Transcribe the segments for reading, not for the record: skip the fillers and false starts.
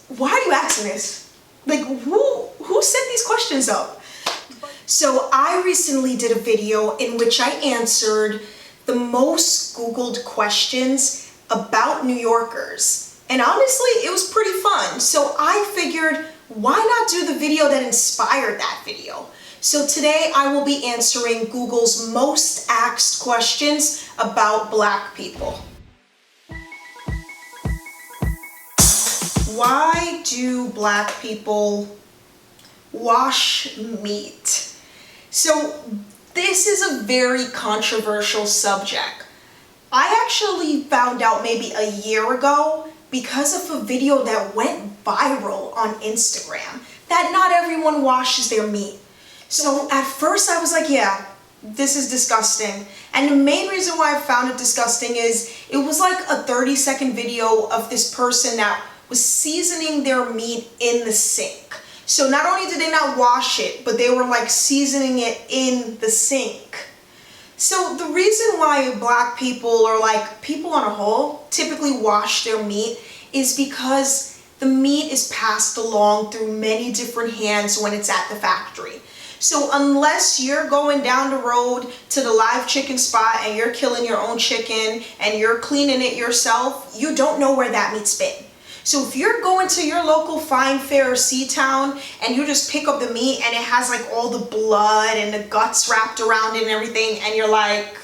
why are you asking this? Like, who set these questions up? So I recently did a video in which I answered the most Googled questions about New Yorkers. And honestly, it was pretty fun. So I figured, why not do the video that inspired that video? So today I will be answering Google's most asked questions about Black people. Why do Black people wash meat? So this is a very controversial subject. I actually found out maybe a year ago because of a video that went viral on Instagram that not everyone washes their meat. So at first I was like, yeah, this is disgusting. And the main reason why I found it disgusting is it was like a 30-second video of this person that was seasoning their meat in the sink. So not only did they not wash it, but they were like seasoning it in the sink. So the reason why Black people, or like people on a whole, typically wash their meat is because the meat is passed along through many different hands when it's at the factory. So unless you're going down the road to the live chicken spot and you're killing your own chicken and you're cleaning it yourself, you don't know where that meat's been. So if you're going to your local fine fare or C-town and you just pick up the meat and it has like all the blood and the guts wrapped around it and everything, and you're like,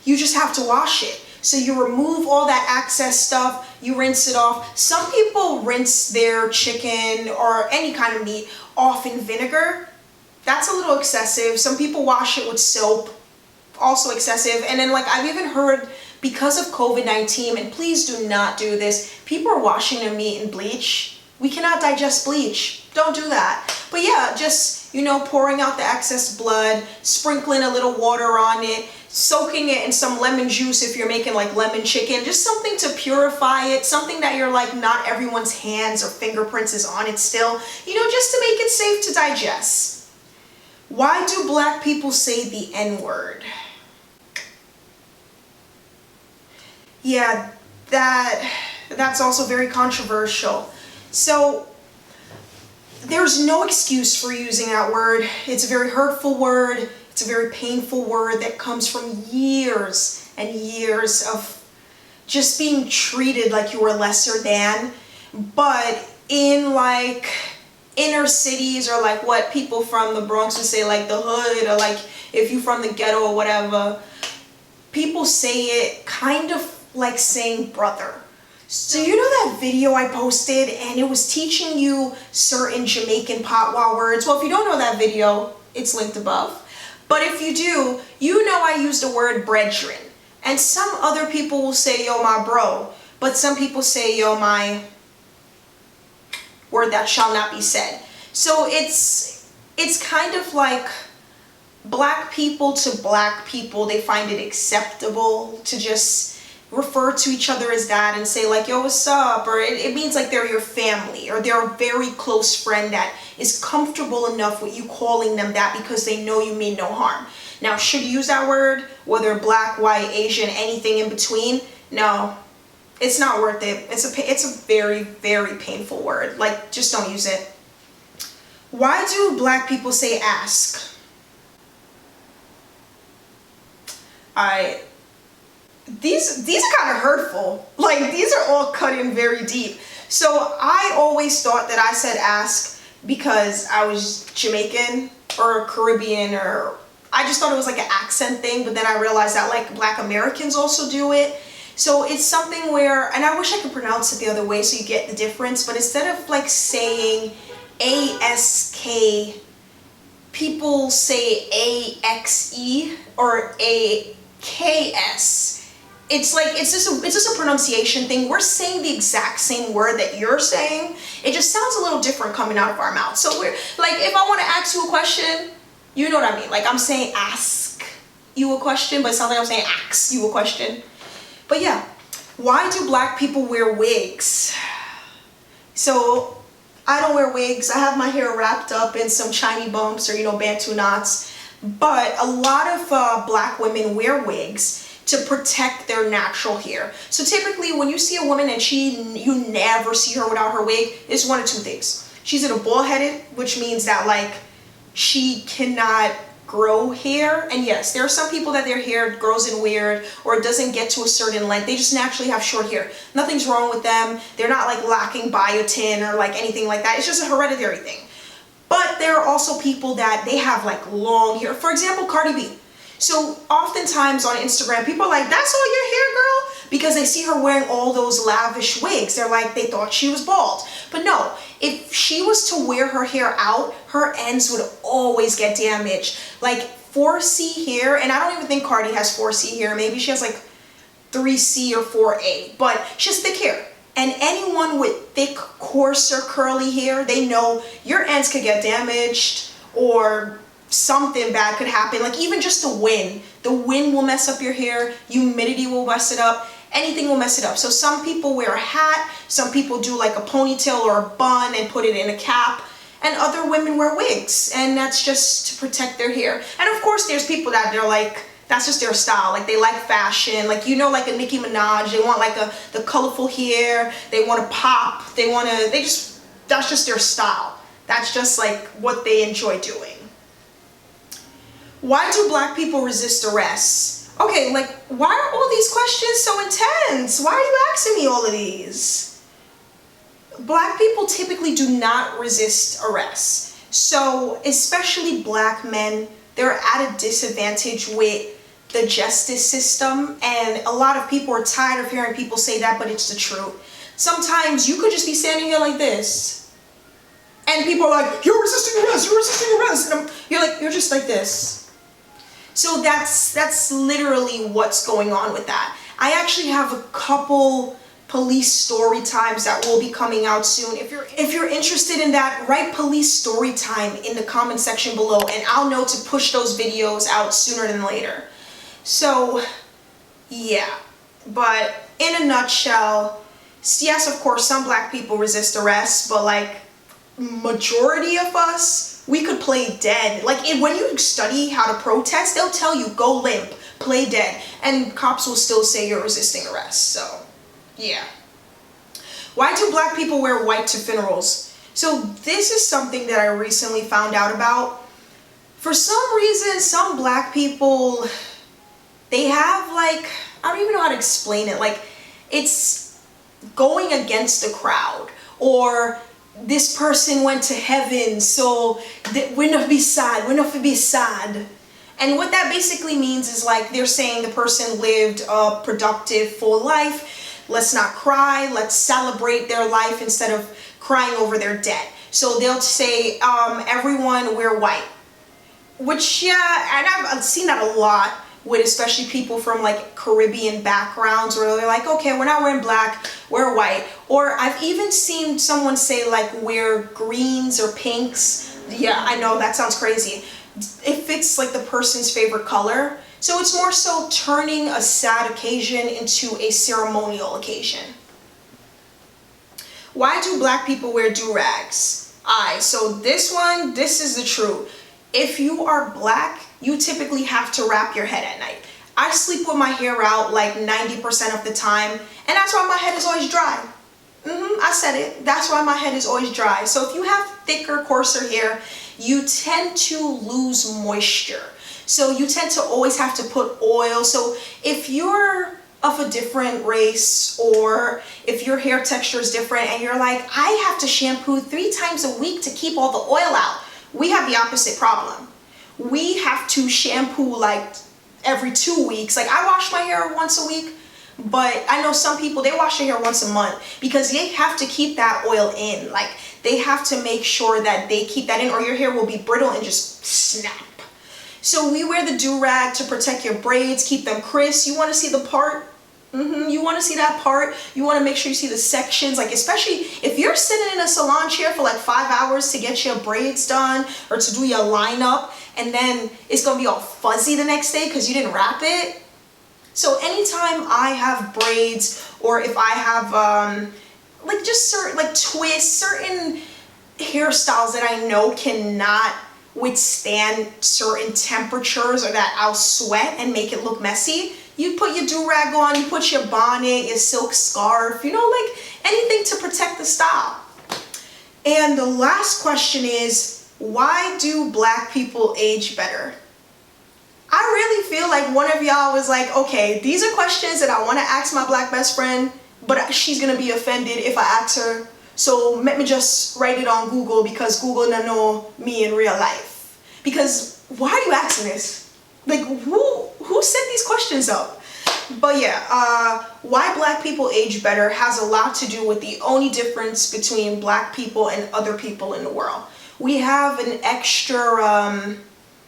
you just have to wash it. So you remove all that excess stuff, you rinse it off. Some people rinse their chicken or any kind of meat off in vinegar. That's a little excessive. Some people wash it with soap, also excessive. And then like I've even heard, because of COVID-19, and please do not do this, people are washing their meat in bleach. We cannot digest bleach. Don't do that. But yeah, just, pouring out the excess blood, sprinkling a little water on it, soaking it in some lemon juice if you're making like lemon chicken, just something to purify it, something that you're like not everyone's hands or fingerprints is on it still, just to make it safe to digest. Why do Black people say the N-word? Yeah, that's also very controversial. So there's no excuse for using that word. It's a very hurtful word. It's a very painful word that comes from years and years of just being treated like you were lesser than. But in like inner cities, or like what people from the Bronx would say, like the hood, or like if you're from the ghetto or whatever, people say it kind of like saying brother. So you know that video I posted and it was teaching you certain Jamaican patois words? Well, if you don't know that video, it's linked above. But if you do, I used the word brethren. And some other people will say, yo, my bro. But some people say, yo, my word that shall not be said. So it's kind of like Black people to Black people, they find it acceptable to just refer to each other as that and say like, yo, what's up? Or it means like they're your family, or they're a very close friend that is comfortable enough with you calling them that because they know you mean no harm. Now, should you use that word, whether Black, white, Asian, anything in between? No, it's not worth it. It's a very, very painful word. Like, just don't use it. Why do Black people say ask? These are kind of hurtful. Like, these are all cut in very deep. So I always thought that I said ask because I was Jamaican or Caribbean, or I just thought it was like an accent thing, but then I realized that like Black Americans also do it. So it's something where, and I wish I could pronounce it the other way so you get the difference, but instead of like saying A-S-K, people say A-X-E or A-K-S. It's just a pronunciation thing. We're saying the exact same word that you're saying. It just sounds a little different coming out of our mouth. So we're like, if I want to ask you a question, you know what I mean? Like I'm saying ask you a question, but it sounds like I'm saying ask you a question. But yeah, why do Black people wear wigs? So I don't wear wigs. I have my hair wrapped up in some Chinese bumps or, Bantu knots. But a lot of Black women wear wigs to protect their natural hair. So typically when you see a woman and you never see her without her wig, it's one of two things. She's either bald headed, which means that like she cannot grow hair. And yes, there are some people that their hair grows in weird or it doesn't get to a certain length. They just naturally have short hair. Nothing's wrong with them. They're not like lacking biotin or like anything like that. It's just a hereditary thing. But there are also people that they have like long hair. For example, Cardi B. So oftentimes on Instagram, people are like, that's all your hair, girl? Because they see her wearing all those lavish wigs. They're like, they thought she was bald. But no, if she was to wear her hair out, her ends would always get damaged. Like 4C hair, and I don't even think Cardi has 4C hair. Maybe she has like 3C or 4A, but she has thick hair. And anyone with thick, coarser, curly hair, they know your ends could get damaged or something bad could happen. Like even just the wind will mess up your hair, humidity will mess it up, anything will mess it up. So some people wear a hat, some people do like a ponytail or a bun and put it in a cap, and other women wear wigs, and that's just to protect their hair. And of course there's people that they're like, that's just their style, like they like fashion, like you know, like a Nicki Minaj, they want like the colorful hair, they want to pop, that's just their style. That's just like what they enjoy doing. Why do black people resist arrests? Okay, like, why are all these questions so intense? Why are you asking me all of these? Black people typically do not resist arrests. So, especially black men, they're at a disadvantage with the justice system. And a lot of people are tired of hearing people say that, but it's the truth. Sometimes you could just be standing here like this. And people are like, you're resisting arrest, you're resisting arrest. And you're just like this. So that's literally what's going on with that. I actually have a couple police story times that will be coming out soon. If you're interested in that, write police story time in the comment section below and I'll know to push those videos out sooner than later. So yeah, but in a nutshell, yes, of course, some black people resist arrest, but like majority of us, we could play dead. Like when you study how to protest, they'll tell you go limp, play dead, and cops will still say you're resisting arrest. So yeah. Why do black people wear white to funerals? So this is something that I recently found out about. For some reason, some black people, they have like, I don't even know how to explain it. Like it's going against the crowd, or this person went to heaven, so we're not be sad, we're not to be sad. And what that basically means is like they're saying the person lived a productive, full life. Let's not cry, let's celebrate their life instead of crying over their dead. So they'll say, everyone wear white. Which, yeah, and I've seen that a lot with especially people from like Caribbean backgrounds where they're like, okay, we're not wearing black, we're white. Or I've even seen someone say like wear greens or pinks. Yeah, I know that sounds crazy. If it's like the person's favorite color. So it's more so turning a sad occasion into a ceremonial occasion. Why do black people wear do-rags? So this is the truth. If you are black, you typically have to wrap your head at night. I sleep with my hair out like 90% of the time, and that's why my head is always dry. I said it. That's why my head is always dry. So if you have thicker, coarser hair, you tend to lose moisture. So you tend to always have to put oil. So if you're of a different race, or if your hair texture is different and you're like, I have to shampoo 3 times a week to keep all the oil out, we have the opposite problem. We have to shampoo like every 2 weeks. Like I wash my hair once a week, but I know some people, they wash their hair once a month because they have to keep that oil in. Like they have to make sure that they keep that in, or your hair will be brittle and just snap. So we wear the do-rag to protect your braids, keep them crisp. You want to see the part? You want to see that part. You want to make sure you see the sections, like especially if you're sitting in a salon chair for like 5 hours to get your braids done or to do your lineup, and then it's going to be all fuzzy the next day because you didn't wrap it. So anytime I have braids, or if I have like just certain like twists, certain hairstyles that I know cannot withstand certain temperatures or that I'll sweat and make it look messy, You put your do-rag on, you put your bonnet, your silk scarf, you know, like anything to protect the style. And the last question is, why do black people age better? I really feel like one of y'all was like, okay, these are questions that I want to ask my black best friend, but she's going to be offended if I ask her. So let me just write it on Google because Google don't know me in real life. Because why are you asking this? Like, who set these questions up? But yeah, why black people age better has a lot to do with the only difference between black people and other people in the world. We have an extra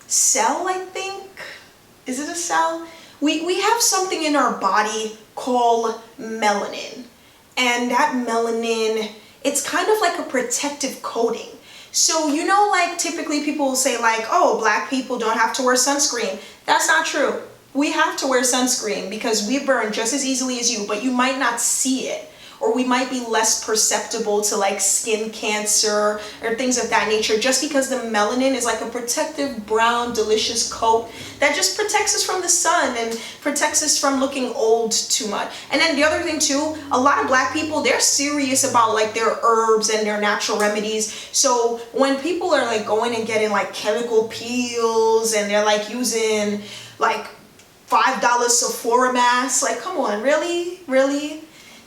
cell, I think. Is it a cell? We have something in our body called melanin. And that melanin, it's kind of like a protective coating. So, you know, like typically people will say like, oh, black people don't have to wear sunscreen. That's not true. We have to wear sunscreen because we burn just as easily as you, but you might not see it. Or we might be less perceptible to like skin cancer or things of that nature just because the melanin is like a protective brown delicious coat that just protects us from the sun and protects us from looking old too much. And then the other thing too, a lot of black people, they're serious about like their herbs and their natural remedies. So when people are like going and getting like chemical peels and they're like using like $5 Sephora masks, like come on, really?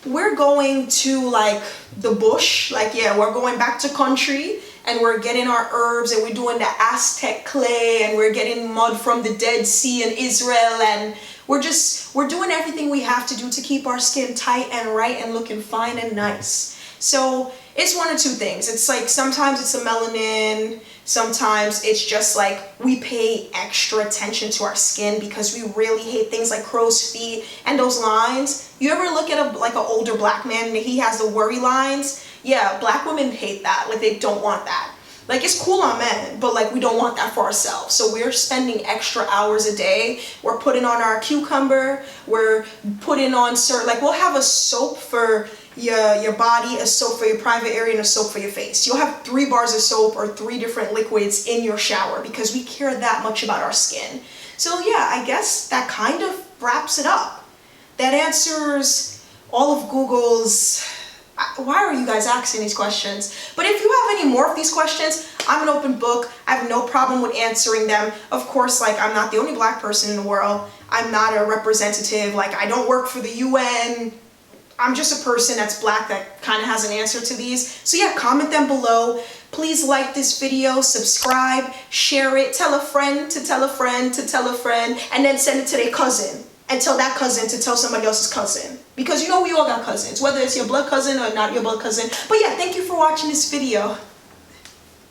We're going to like the bush, like yeah, we're going back to country and we're getting our herbs and we're doing the Aztec clay and we're getting mud from the Dead Sea in Israel and we're doing everything we have to do to keep our skin tight and right and looking fine and nice. So it's one of two things. It's like sometimes it's a melanin, sometimes it's just like we pay extra attention to our skin because we really hate things like crow's feet and those lines. You ever look at an older black man and he has the worry lines? Yeah, black women hate that. Like they don't want that. Like it's cool on men, but like we don't want that for ourselves. So we're spending extra hours a day. We're putting on our cucumber. We're putting on like we'll have a soap for your body, a soap for your private area, and a soap for your face. You'll have 3 bars of soap or 3 different liquids in your shower because we care that much about our skin. So yeah, I guess that kind of wraps it up. That answers all of Google's. Why are you guys asking these questions? But if you have any more of these questions, I'm an open book. I have no problem with answering them. Of course, like I'm not the only black person in the world. I'm not a representative. Like I don't work for the UN. I'm just a person that's black that kind of has an answer to these. So yeah, comment them below. Please like this video, subscribe, share it, tell a friend to tell a friend to tell a friend, and then send it to their cousin. And tell that cousin to tell somebody else's cousin. Because you know we all got cousins, whether it's your blood cousin or not your blood cousin. But yeah, thank you for watching this video.